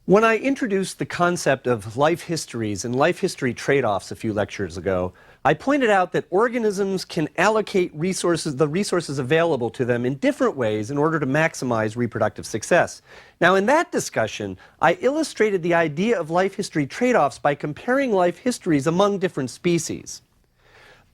When I introduced the concept of life histories and life history trade-offs a few lectures ago, I pointed out that organisms can allocate the resources available to them in different ways in order to maximize reproductive success. Now, in that discussion, I illustrated the idea of life history trade-offs by comparing life histories among different species.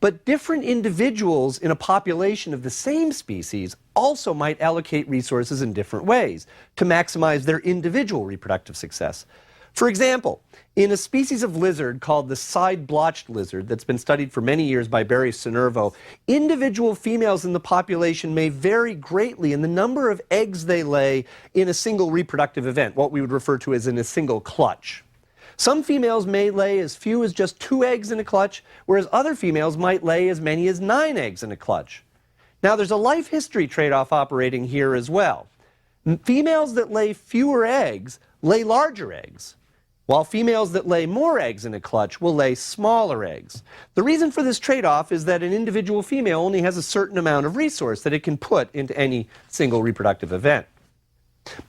But different individuals in a population of the same species also might allocate resources in different ways to maximize their individual reproductive success. For example, in a species of lizard called the side-blotched lizard that's been studied for many years by Barry Sinervo, individual females in the population may vary greatly in the number of eggs they lay in a single reproductive event, what we would refer to as in a single clutch. Some females may lay as few as just 2 eggs in a clutch, whereas other females might lay as many as 9 eggs in a clutch. Now, there's a life history trade-off operating here as well. Females that lay fewer eggs lay larger eggs, while females that lay more eggs in a clutch will lay smaller eggs. The reason for this trade-off is that an individual female only has a certain amount of resource that it can put into any single reproductive event.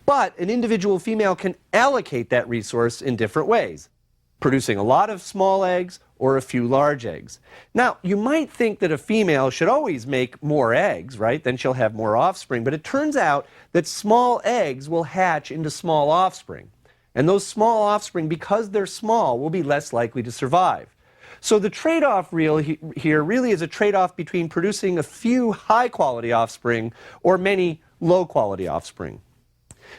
But an individual female can allocate that resource in different ways, producing a lot of small eggs or a few large eggs. Now, you might think that a female should always make more eggs, right? Then she'll have more offspring. But it turns out that small eggs will hatch into small offspring. And those small offspring, because they're small, will be less likely to survive. So the trade-off here really is a trade-off between producing a few high-quality offspring or many low-quality offspring.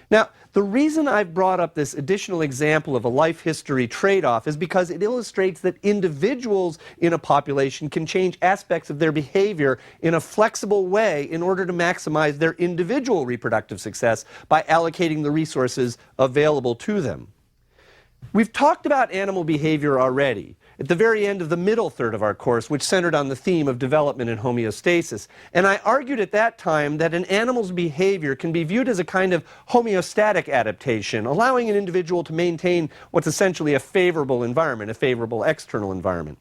Now, the reason I've brought up this additional example of a life history trade-off is because it illustrates that individuals in a population can change aspects of their behavior in a flexible way in order to maximize their individual reproductive success by allocating the resources available to them. We've talked about animal behavior already at the very end of the middle third of our course, which centered on the theme of development and homeostasis. And I argued at that time that an animal's behavior can be viewed as a kind of homeostatic adaptation, allowing an individual to maintain what's essentially a favorable environment, a favorable external environment.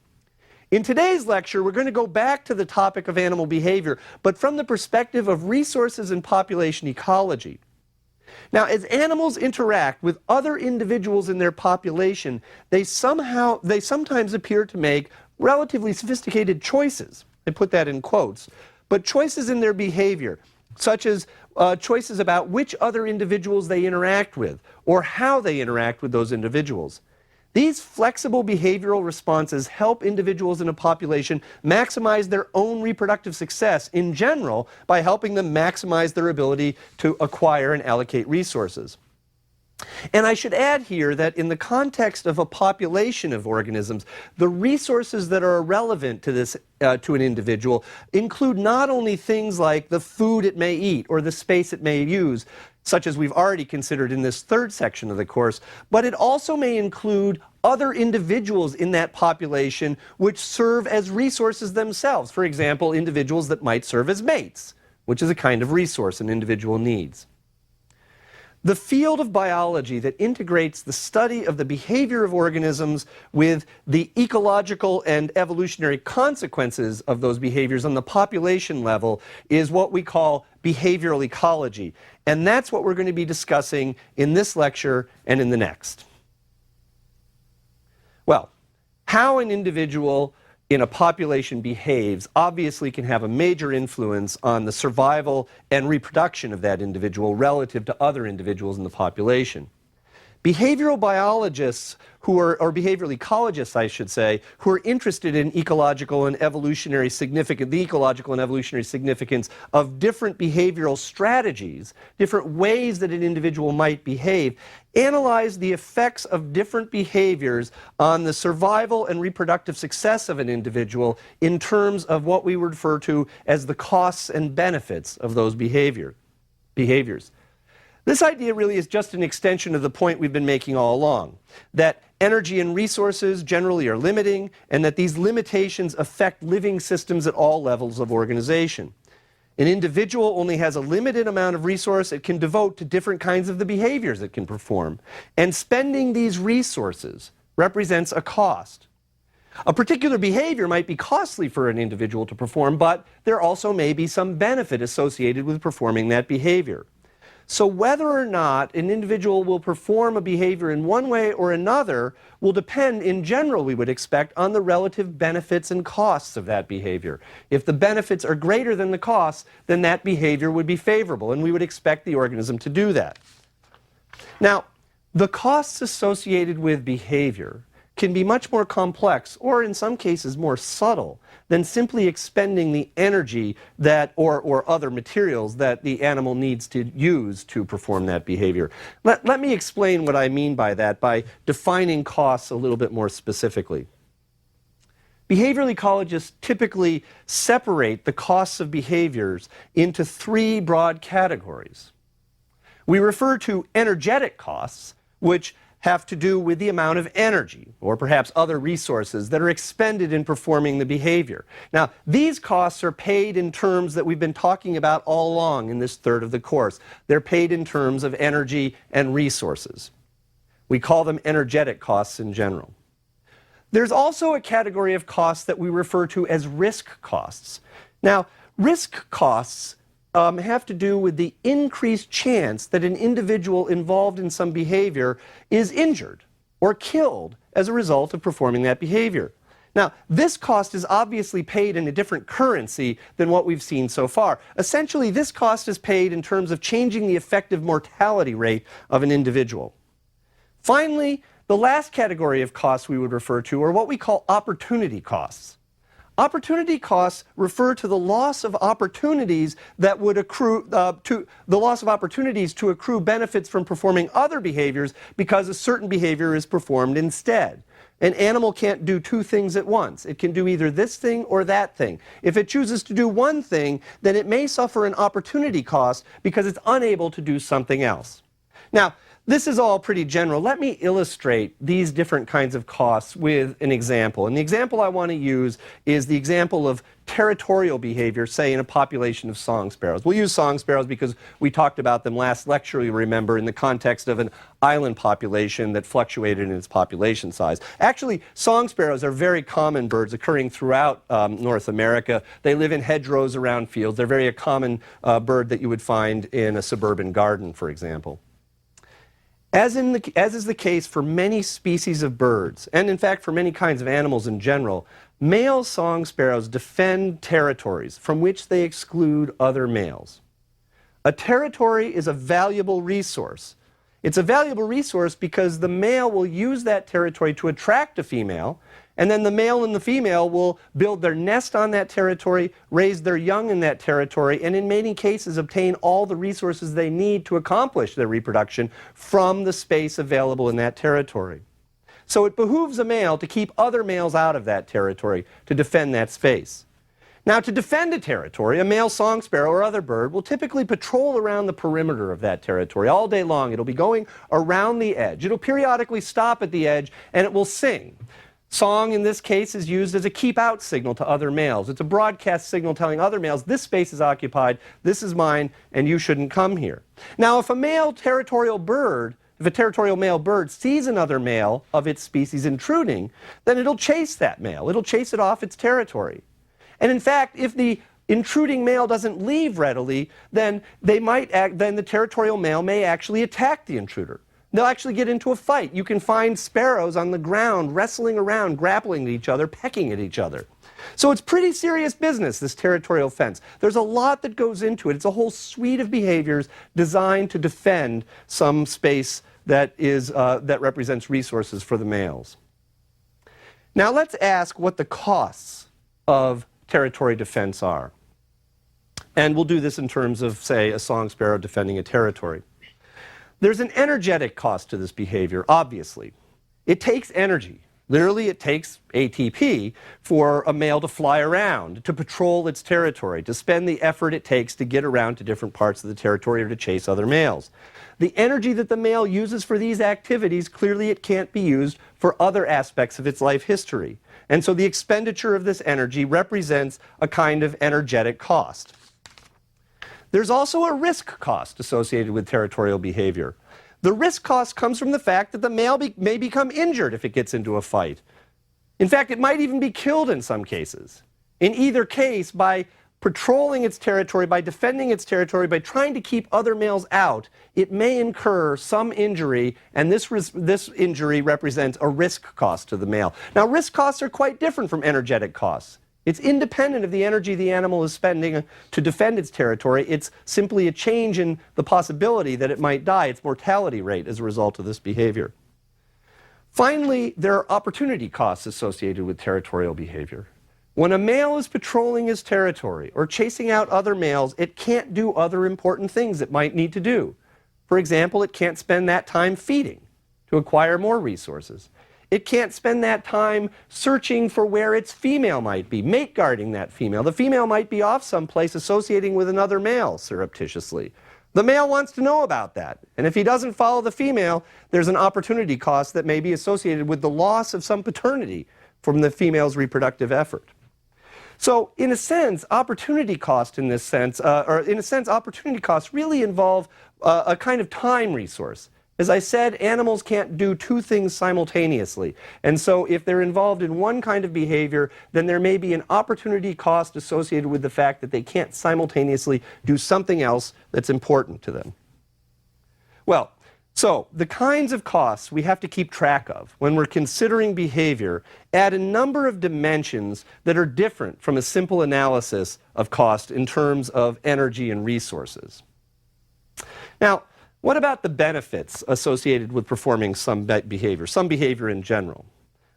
In today's lecture, we're going to go back to the topic of animal behavior, but from the perspective of resources and population ecology. Now, as animals interact with other individuals in their population, they sometimes appear to make relatively sophisticated choices. I put that in quotes. But choices in their behavior, such as choices about which other individuals they interact with, or how they interact with those individuals. These flexible behavioral responses help individuals in a population maximize their own reproductive success in general by helping them maximize their ability to acquire and allocate resources. And I should add here that in the context of a population of organisms, the resources that are relevant to this to an individual include not only things like the food it may eat or the space it may use, such as we've already considered in this third section of the course, but it also may include other individuals in that population which serve as resources themselves. For example, individuals that might serve as mates, which is a kind of resource an individual needs. The field of biology that integrates the study of the behavior of organisms with the ecological and evolutionary consequences of those behaviors on the population level is what we call behavioral ecology. And that's what we're going to be discussing in this lecture and in the next. Well, how an individual in a population behaves obviously can have a major influence on the survival and reproduction of that individual relative to other individuals in the population. Behavioral biologists or behavioral ecologists, I should say, who are interested in ecological and evolutionary the ecological and evolutionary significance of different behavioral strategies, different ways that an individual might behave, analyze the effects of different behaviors on the survival and reproductive success of an individual in terms of what we refer to as the costs and benefits of those behaviors. This idea really is just an extension of the point we've been making all along, that energy and resources generally are limiting, and that these limitations affect living systems at all levels of organization. An individual only has a limited amount of resource it can devote to different kinds of the behaviors it can perform, and spending these resources represents a cost. A particular behavior might be costly for an individual to perform, but there also may be some benefit associated with performing that behavior. So whether or not an individual will perform a behavior in one way or another will depend, in general, we would expect, on the relative benefits and costs of that behavior. If the benefits are greater than the costs, then that behavior would be favorable, and we would expect the organism to do that. Now, the costs associated with behavior can be much more complex, or in some cases more subtle, than simply expending the energy that, or other materials that the animal needs to use to perform that behavior. Let me explain what I mean by that by defining costs a little bit more specifically. Behavioral ecologists typically separate the costs of behaviors into three broad categories. We refer to energetic costs, which have to do with the amount of energy, or perhaps other resources, that are expended in performing the behavior. Now, these costs are paid in terms that we've been talking about all along in this third of the course. They're paid in terms of energy and resources. We call them energetic costs in general. There's also a category of costs that we refer to as risk costs. Now, risk costs have to do with the increased chance that an individual involved in some behavior is injured or killed as a result of performing that behavior. Now, this cost is obviously paid in a different currency than what we've seen so far. Essentially, this cost is paid in terms of changing the effective mortality rate of an individual. Finally, the last category of costs we would refer to are what we call opportunity costs. Opportunity costs refer to the loss of opportunities that would accrue to accrue benefits from performing other behaviors because a certain behavior is performed instead. An animal can't do two things at once. It can do either this thing or that thing. If it chooses to do one thing, then it may suffer an opportunity cost because it's unable to do something else. Now, this is all pretty general. Let me illustrate these different kinds of costs with an example. And the example I want to use is the example of territorial behavior, say in a population of song sparrows. We'll use song sparrows because we talked about them last lecture, you remember, in the context of an island population that fluctuated in its population size. Actually, song sparrows are very common birds occurring throughout North America. They live in hedgerows around fields. They're very a common bird that you would find in a suburban garden, for example. As is the case for many species of birds, and in fact for many kinds of animals in general, male song sparrows defend territories from which they exclude other males. A territory is a valuable resource. It's a valuable resource because the male will use that territory to attract a female, and then the male and the female will build their nest on that territory, raise their young in that territory, and in many cases obtain all the resources they need to accomplish their reproduction from the space available in that territory. So it behooves a male to keep other males out of that territory, to defend that space. Now, to defend a territory, a male song sparrow or other bird will typically patrol around the perimeter of that territory all day long. It'll be going around the edge. It'll periodically stop at the edge, and it will sing. Song, in this case, is used as a keep-out signal to other males. It's a broadcast signal telling other males, this space is occupied, this is mine, and you shouldn't come here. Now, if a territorial male bird sees another male of its species intruding, then it'll chase that male. It'll chase it off its territory. And in fact, if the intruding male doesn't leave readily, then the territorial male may actually attack the intruder. They'll actually get into a fight. You can find sparrows on the ground wrestling around, grappling at each other, pecking at each other. So it's pretty serious business, this territorial fence. There's a lot that goes into it. It's a whole suite of behaviors designed to defend some space that represents resources for the males. Now let's ask what the costs of territory defense are. And we'll do this in terms of, say, a song sparrow defending a territory. There's an energetic cost to this behavior, obviously. It takes energy. Literally, it takes ATP for a male to fly around, to patrol its territory, to spend the effort it takes to get around to different parts of the territory or to chase other males. The energy that the male uses for these activities, clearly it can't be used for other aspects of its life history. And so the expenditure of this energy represents a kind of energetic cost. There's also a risk cost associated with territorial behavior. The risk cost comes from the fact that the male may become injured if it gets into a fight. In fact, it might even be killed in some cases. In either case, by patrolling its territory, by defending its territory, by trying to keep other males out, it may incur some injury, and this injury represents a risk cost to the male. Now, risk costs are quite different from energetic costs. It's independent of the energy the animal is spending to defend its territory. It's simply a change in the possibility that it might die, its mortality rate as a result of this behavior. Finally, there are opportunity costs associated with territorial behavior. When a male is patrolling his territory or chasing out other males, it can't do other important things it might need to do. For example, it can't spend that time feeding to acquire more resources. It can't spend that time searching for where its female might be, mate guarding that female. The female might be off someplace associating with another male surreptitiously. The male wants to know about that, and if he doesn't follow the female, there's an opportunity cost that may be associated with the loss of some paternity from the female's reproductive effort. So, in a sense, opportunity cost in this sense, opportunity costs really involve a kind of time resource. As I said, animals can't do two things simultaneously. And so if they're involved in one kind of behavior, then there may be an opportunity cost associated with the fact that they can't simultaneously do something else that's important to them. Well, so the kinds of costs we have to keep track of when we're considering behavior add a number of dimensions that are different from a simple analysis of cost in terms of energy and resources. Now, what about the benefits associated with performing some behavior in general?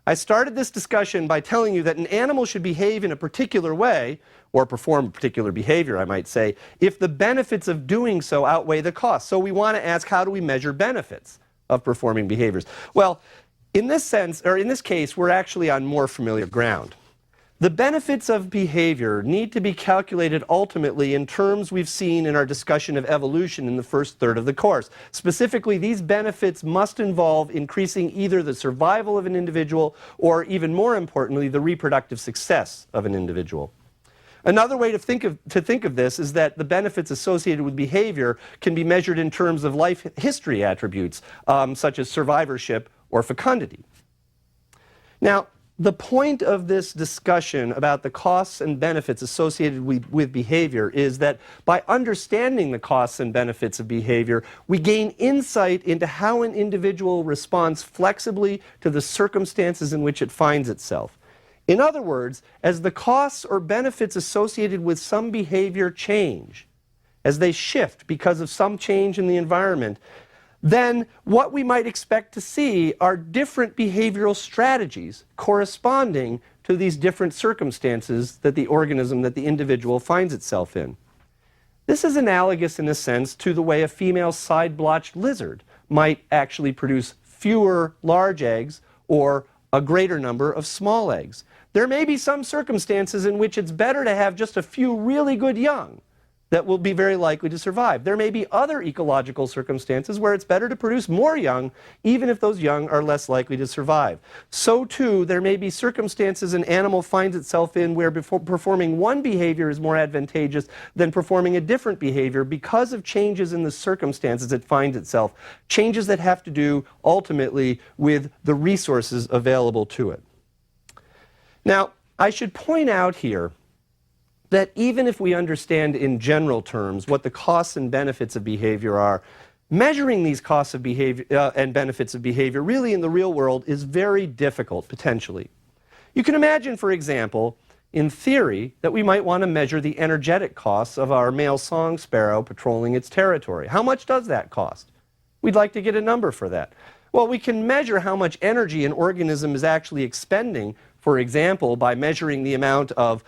I started this discussion by telling you that an animal should behave in a particular way, or perform a particular behavior, I might say, if the benefits of doing so outweigh the costs. So we want to ask, how do we measure benefits of performing behaviors? Well, in this sense, or in this case, we're actually on more familiar ground. The benefits of behavior need to be calculated ultimately in terms we've seen in our discussion of evolution in the first third of the course. Specifically, these benefits must involve increasing either the survival of an individual or, even more importantly, the reproductive success of an individual. Another way to think of this is that the benefits associated with behavior can be measured in terms of life history attributes, such as survivorship or fecundity. Now, the point of this discussion about the costs and benefits associated with behavior is that by understanding the costs and benefits of behavior, we gain insight into how an individual responds flexibly to the circumstances in which it finds itself. In other words, as the costs or benefits associated with some behavior change, as they shift because of some change in the environment, then what we might expect to see are different behavioral strategies corresponding to these different circumstances that the organism, that the individual finds itself in. This is analogous in a sense to the way a female side-blotched lizard might actually produce fewer large eggs or a greater number of small eggs. There may be some circumstances in which it's better to have just a few really good young that will be very likely to survive. There may be other ecological circumstances where it's better to produce more young, even if those young are less likely to survive. So too, there may be circumstances an animal finds itself in where performing one behavior is more advantageous than performing a different behavior because of changes in the circumstances it finds itself, changes that have to do ultimately with the resources available to it. Now, I should point out here that even if we understand in general terms what the costs and benefits of behavior are, measuring these costs of behavior and benefits of behavior really in the real world is very difficult, potentially. You can imagine, for example, in theory, that we might want to measure the energetic costs of our male song sparrow patrolling its territory. How much does that cost? We'd like to get a number for that. Well, we can measure how much energy an organism is actually expending, for example, by measuring the amount of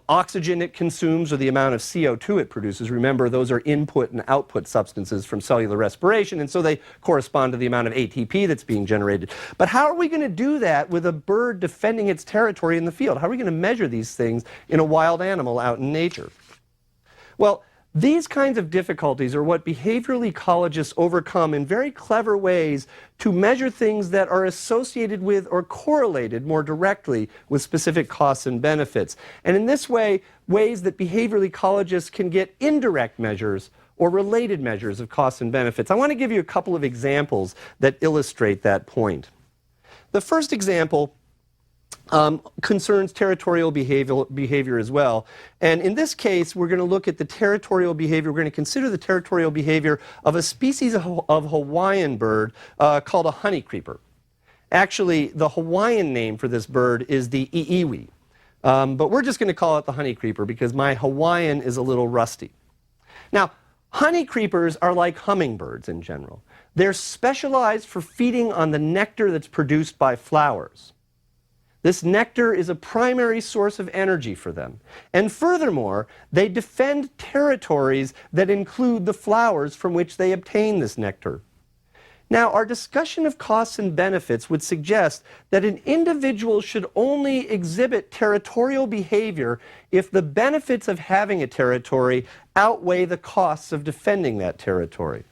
oxygen it consumes or the amount of CO2 it produces. Remember, those are input and output substances from cellular respiration, and so they correspond to the amount of ATP that's being generated. But how are we going to do that with a bird defending its territory in the field? How are we going to measure these things in a wild animal out in nature? Well, these kinds of difficulties are what behavioral ecologists overcome in very clever ways to measure things that are associated with or correlated more directly with specific costs and benefits. And in this way, ways that behavioral ecologists can get indirect measures or related measures of costs and benefits. I want to give you a couple of examples that illustrate that point. The first example concerns territorial behavior as well. And in this case, we're going to look at the territorial behavior. We're going to consider the territorial behavior of a species of Hawaiian bird called a honey creeper. Actually, the Hawaiian name for this bird is the iiwi. But we're just going to call it the honey creeper because my Hawaiian is a little rusty. Now, honey creepers are like hummingbirds in general. They're specialized for feeding on the nectar that's produced by flowers. This nectar is a primary source of energy for them. And furthermore, they defend territories that include the flowers from which they obtain this nectar. Now, our discussion of costs and benefits would suggest that an individual should only exhibit territorial behavior if the benefits of having a territory outweigh the costs of defending that territory.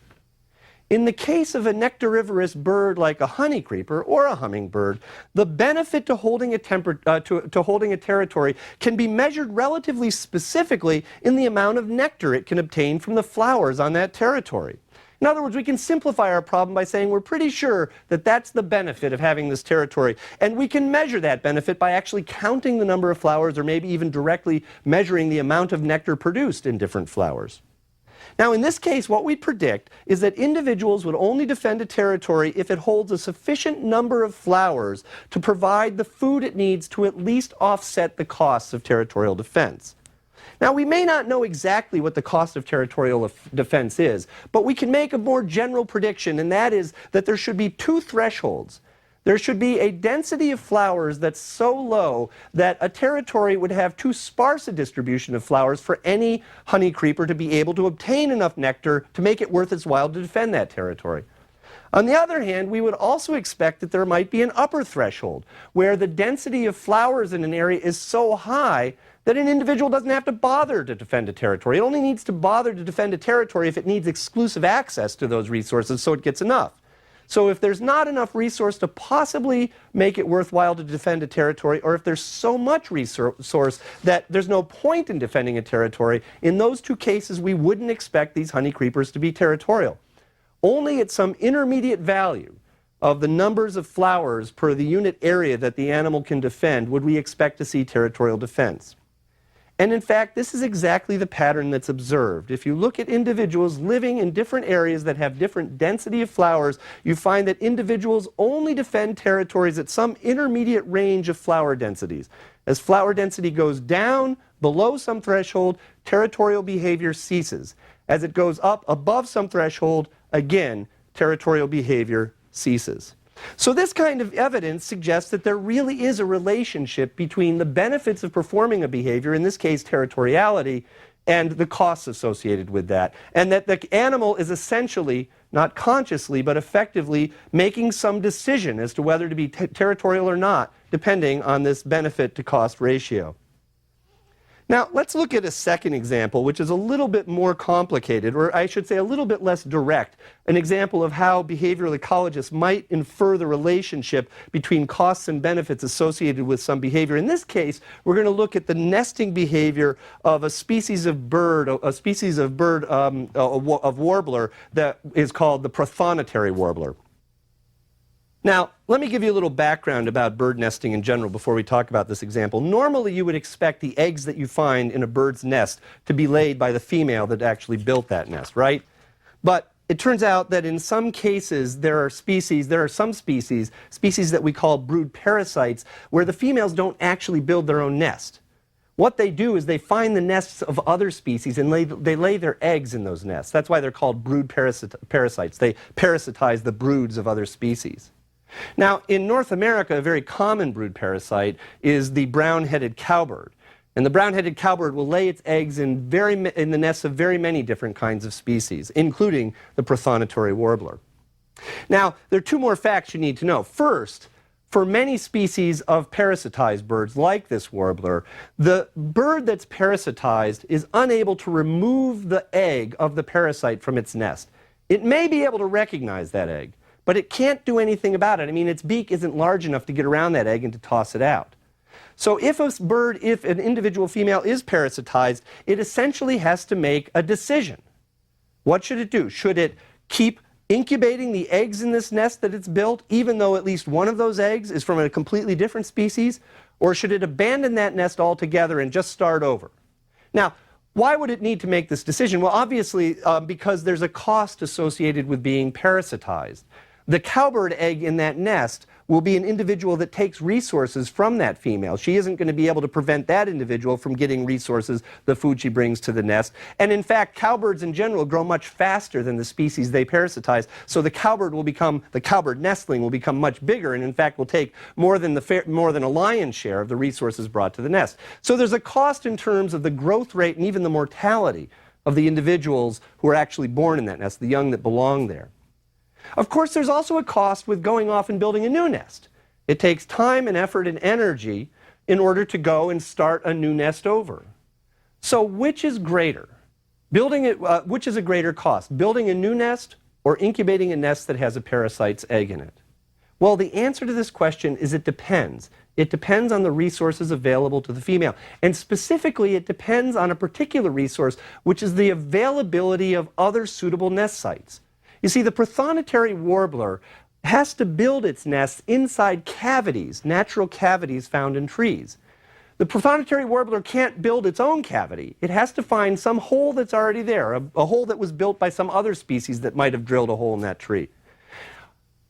In the case of a nectarivorous bird like a honey creeper or a hummingbird, the benefit to holding a territory can be measured relatively specifically in the amount of nectar it can obtain from the flowers on that territory. In other words, we can simplify our problem by saying we're pretty sure that that's the benefit of having this territory. And we can measure that benefit by actually counting the number of flowers or maybe even directly measuring the amount of nectar produced in different flowers. Now, in this case, what we predict is that individuals would only defend a territory if it holds a sufficient number of flowers to provide the food it needs to at least offset the costs of territorial defense. Now, we may not know exactly what the cost of territorial defense is, but we can make a more general prediction, and that is that there should be two thresholds. There should be a density of flowers that's so low that a territory would have too sparse a distribution of flowers for any honey creeper to be able to obtain enough nectar to make it worth its while to defend that territory. On the other hand, we would also expect that there might be an upper threshold where the density of flowers in an area is so high that an individual doesn't have to bother to defend a territory. It only needs to bother to defend a territory if it needs exclusive access to those resources so it gets enough. So if there's not enough resource to possibly make it worthwhile to defend a territory, or if there's so much resource that there's no point in defending a territory, in those two cases we wouldn't expect these honey creepers to be territorial. Only at some intermediate value of the numbers of flowers per the unit area that the animal can defend would we expect to see territorial defense. And in fact, this is exactly the pattern that's observed. If you look at individuals living in different areas that have different density of flowers, you find that individuals only defend territories at some intermediate range of flower densities. As flower density goes down below some threshold, territorial behavior ceases. As it goes up above some threshold, again, territorial behavior ceases. So this kind of evidence suggests that there really is a relationship between the benefits of performing a behavior, in this case territoriality, and the costs associated with that. And that the animal is essentially, not consciously, but effectively making some decision as to whether to be territorial or not, depending on this benefit to cost ratio. Now, let's look at a second example, which is a little bit more complicated, or I should say a little bit less direct, an example of how behavioral ecologists might infer the relationship between costs and benefits associated with some behavior. In this case, we're going to look at the nesting behavior of a species of bird, of warbler that is called the prothonotary warbler. Now, let me give you a little background about bird nesting in general before we talk about this example. Normally, you would expect the eggs that you find in a bird's nest to be laid by the female that actually built that nest, right? But it turns out that in some cases, there are some species that we call brood parasites, where the females don't actually build their own nest. What they do is they find the nests of other species and they lay their eggs in those nests. That's why they're called brood parasites. They parasitize the broods of other species. Now, in North America, a very common brood parasite is the brown-headed cowbird. And the brown-headed cowbird will lay its eggs in the nests of very many different kinds of species, including the prothonotary warbler. Now, there are two more facts you need to know. First, for many species of parasitized birds like this warbler, the bird that's parasitized is unable to remove the egg of the parasite from its nest. It may be able to recognize that egg, but it can't do anything about it. I mean, its beak isn't large enough to get around that egg and to toss it out. So if an individual female is parasitized, it essentially has to make a decision. What should it do? Should it keep incubating the eggs in this nest that it's built, even though at least one of those eggs is from a completely different species? Or should it abandon that nest altogether and just start over? Now, why would it need to make this decision? Well, obviously, because there's a cost associated with being parasitized. The cowbird egg in that nest will be an individual that takes resources from that female. She isn't going to be able to prevent that individual from getting resources, the food she brings to the nest. And in fact, cowbirds in general grow much faster than the species they parasitize. So the cowbird nestling will become much bigger, and in fact will take more than a lion's share of the resources brought to the nest. So there's a cost in terms of the growth rate and even the mortality of the individuals who are actually born in that nest, the young that belong there. Of course, there's also a cost with going off and building a new nest. It takes time and effort and energy in order to go and start a new nest over. So which is greater? Which is a greater cost? Building a new nest or incubating a nest that has a parasite's egg in it? Well, the answer to this question is it depends. It depends on the resources available to the female. And specifically, it depends on a particular resource, which is the availability of other suitable nest sites. You see, the prothonotary warbler has to build its nests inside cavities, natural cavities found in trees. The prothonotary warbler can't build its own cavity. It has to find some hole that's already there, a hole that was built by some other species that might have drilled a hole in that tree.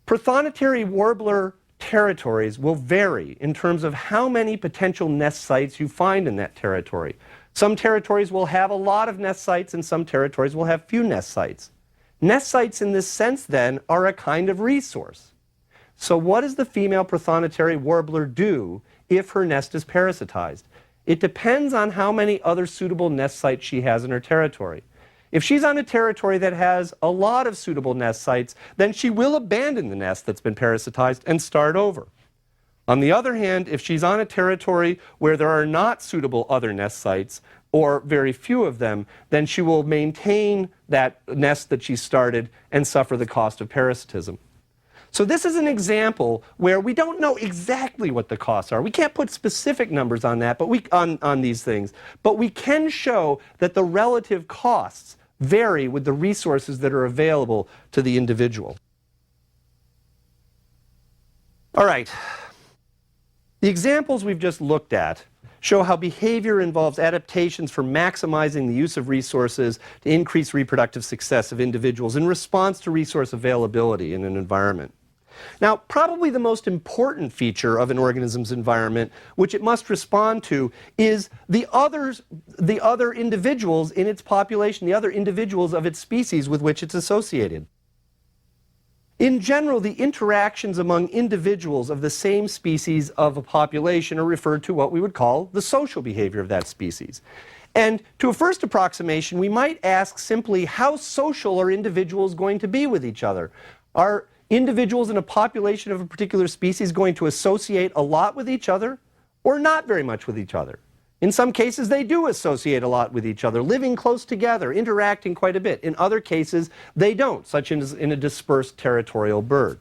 Prothonotary warbler territories will vary in terms of how many potential nest sites you find in that territory. Some territories will have a lot of nest sites, and some territories will have few nest sites. Nest sites in this sense, then, are a kind of resource. So what does the female prothonotary warbler do if her nest is parasitized? It depends on how many other suitable nest sites she has in her territory. If she's on a territory that has a lot of suitable nest sites, then she will abandon the nest that's been parasitized and start over. On the other hand, if she's on a territory where there are not suitable other nest sites, or very few of them, then she will maintain that nest that she started and suffer the cost of parasitism. So this is an example where we don't know exactly what the costs are. We can't put specific numbers on that, but on these things. But we can show that the relative costs vary with the resources that are available to the individual. All right. The examples we've just looked at show how behavior involves adaptations for maximizing the use of resources to increase reproductive success of individuals in response to resource availability in an environment. Now, probably the most important feature of an organism's environment, which it must respond to, is the other individuals in its population, the other individuals of its species with which it's associated. In general, the interactions among individuals of the same species of a population are referred to what we would call the social behavior of that species. And to a first approximation, we might ask simply, how social are individuals going to be with each other? Are individuals in a population of a particular species going to associate a lot with each other or not very much with each other? In some cases, they do associate a lot with each other, living close together, interacting quite a bit. In other cases, they don't, such as in a dispersed territorial bird.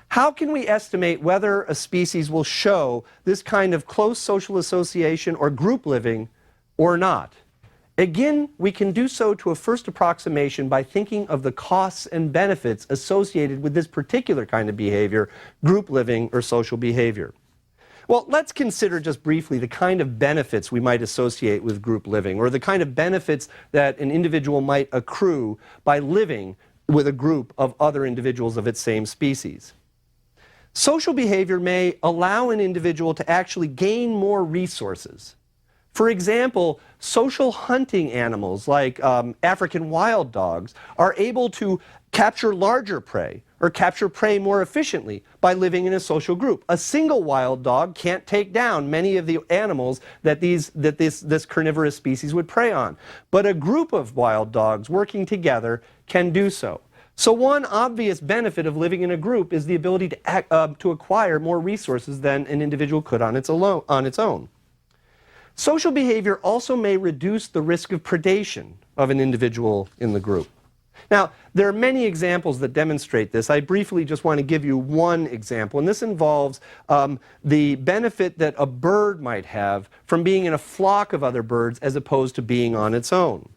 How can we estimate whether a species will show this kind of close social association or group living or not? Again, we can do so to a first approximation by thinking of the costs and benefits associated with this particular kind of behavior, group living or social behavior. Well, let's consider just briefly the kind of benefits we might associate with group living, or the kind of benefits that an individual might accrue by living with a group of other individuals of its same species. Social behavior may allow an individual to actually gain more resources. For example, social hunting animals like African wild dogs are able to capture larger prey or capture prey more efficiently by living in a social group. A single wild dog can't take down many of the animals that this carnivorous species would prey on. But a group of wild dogs working together can do so. So one obvious benefit of living in a group is the ability to acquire more resources than an individual could on its own. Social behavior also may reduce the risk of predation of an individual in the group. Now, there are many examples that demonstrate this. I briefly just want to give you one example, and this involves the benefit that a bird might have from being in a flock of other birds as opposed to being on its own.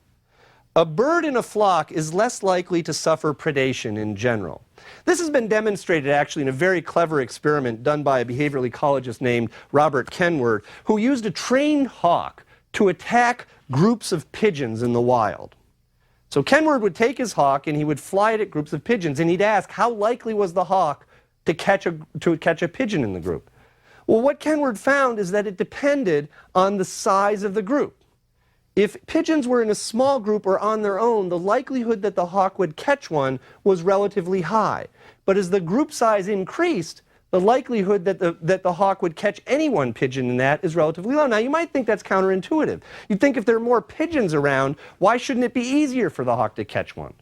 A bird in a flock is less likely to suffer predation in general. This has been demonstrated actually in a very clever experiment done by a behavioral ecologist named Robert Kenward, who used a trained hawk to attack groups of pigeons in the wild. So Kenward would take his hawk and he would fly it at groups of pigeons, and he'd ask how likely was the hawk to catch a pigeon in the group. Well, what Kenward found is that it depended on the size of the group. If pigeons were in a small group or on their own, the likelihood that the hawk would catch one was relatively high. But as the group size increased, the likelihood that the hawk would catch any one pigeon in that is relatively low. Now, you might think that's counterintuitive. You'd think if there are more pigeons around, why shouldn't it be easier for the hawk to catch one?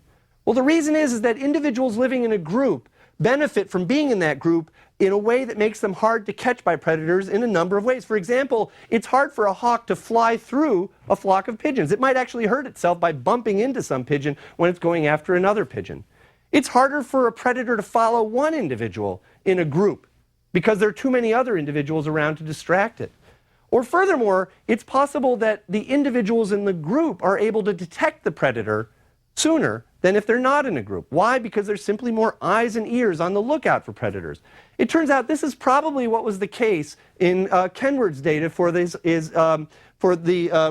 Well, the reason is that individuals living in a group benefit from being in that group in a way that makes them hard to catch by predators in a number of ways. For example, it's hard for a hawk to fly through a flock of pigeons. It might actually hurt itself by bumping into some pigeon when it's going after another pigeon. It's harder for a predator to follow one individual in a group because there are too many other individuals around to distract it. Or furthermore, it's possible that the individuals in the group are able to detect the predator sooner than if they're not in a group. Why? Because there's simply more eyes and ears on the lookout for predators. It turns out this is probably what was the case in Kenward's data for the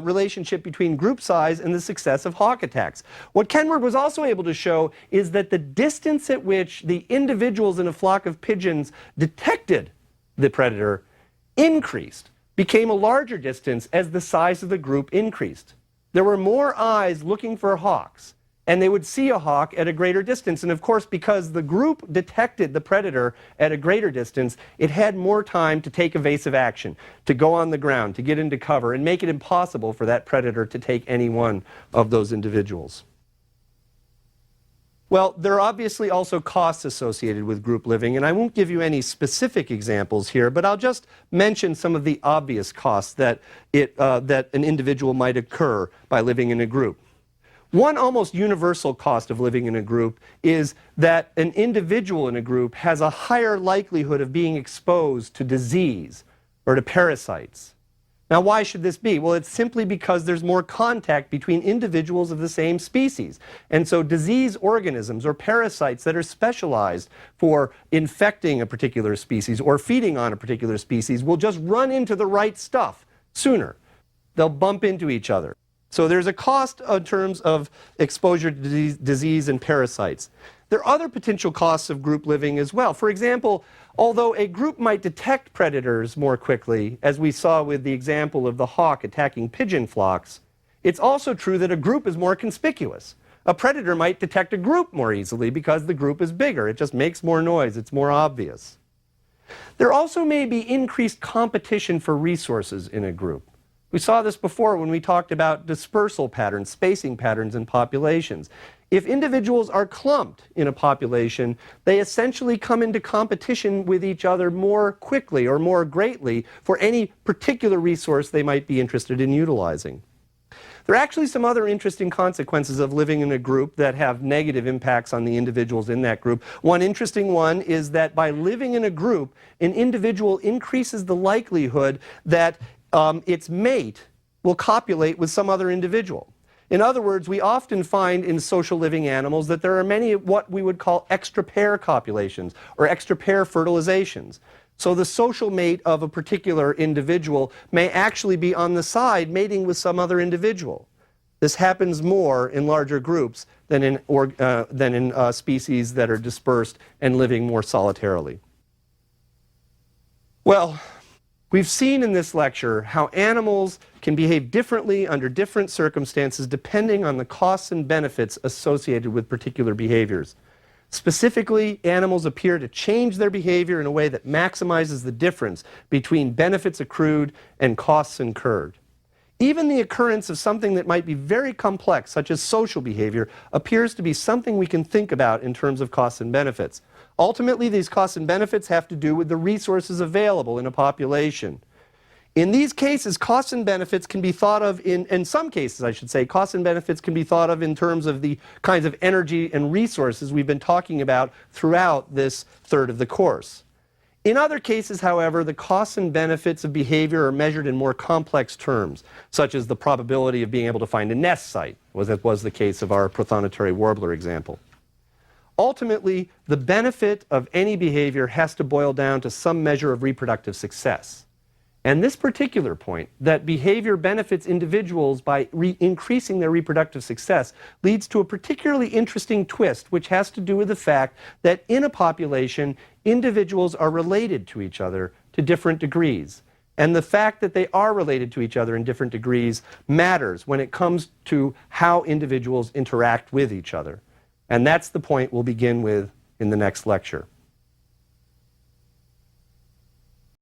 relationship between group size and the success of hawk attacks. What Kenward was also able to show is that the distance at which the individuals in a flock of pigeons detected the predator increased, became a larger distance as the size of the group increased. There were more eyes looking for hawks, and they would see a hawk at a greater distance. And of course, because the group detected the predator at a greater distance, it had more time to take evasive action, to go on the ground, to get into cover, and make it impossible for that predator to take any one of those individuals. Well, there are obviously also costs associated with group living, and I won't give you any specific examples here, but I'll just mention some of the obvious costs that an individual might incur by living in a group. One almost universal cost of living in a group is that an individual in a group has a higher likelihood of being exposed to disease or to parasites. Now, why should this be? Well, it's simply because there's more contact between individuals of the same species. And so disease organisms or parasites that are specialized for infecting a particular species or feeding on a particular species will just run into the right stuff sooner. They'll bump into each other. So there's a cost in terms of exposure to disease and parasites. There are other potential costs of group living as well. For example, although a group might detect predators more quickly, as we saw with the example of the hawk attacking pigeon flocks, it's also true that a group is more conspicuous. A predator might detect a group more easily because the group is bigger. It just makes more noise. It's more obvious. There also may be increased competition for resources in a group. We saw this before when we talked about dispersal patterns, spacing patterns in populations. If individuals are clumped in a population, they essentially come into competition with each other more quickly or more greatly for any particular resource they might be interested in utilizing. There are actually some other interesting consequences of living in a group that have negative impacts on the individuals in that group. One interesting one is that by living in a group, an individual increases the likelihood that its mate will copulate with some other individual. In other words, we often find in social living animals that there are many what we would call extra-pair copulations or extra-pair fertilizations. So the social mate of a particular individual may actually be on the side mating with some other individual. This happens more in larger groups than in species that are dispersed and living more solitarily. Well, we've seen in this lecture how animals can behave differently under different circumstances depending on the costs and benefits associated with particular behaviors. Specifically, animals appear to change their behavior in a way that maximizes the difference between benefits accrued and costs incurred. Even the occurrence of something that might be very complex, such as social behavior, appears to be something we can think about in terms of costs and benefits. Ultimately, these costs and benefits have to do with the resources available in a population. In these cases, costs and benefits can be thought of in some cases, I should say, costs and benefits can be thought of in terms of the kinds of energy and resources we've been talking about throughout this third of the course. In other cases, however, the costs and benefits of behavior are measured in more complex terms, such as the probability of being able to find a nest site, as that was the case of our prothonotary warbler example. Ultimately, the benefit of any behavior has to boil down to some measure of reproductive success. And this particular point, that behavior benefits individuals by increasing their reproductive success, leads to a particularly interesting twist, which has to do with the fact that in a population, individuals are related to each other to different degrees. And the fact that they are related to each other in different degrees matters when it comes to how individuals interact with each other. And that's the point we'll begin with in the next lecture.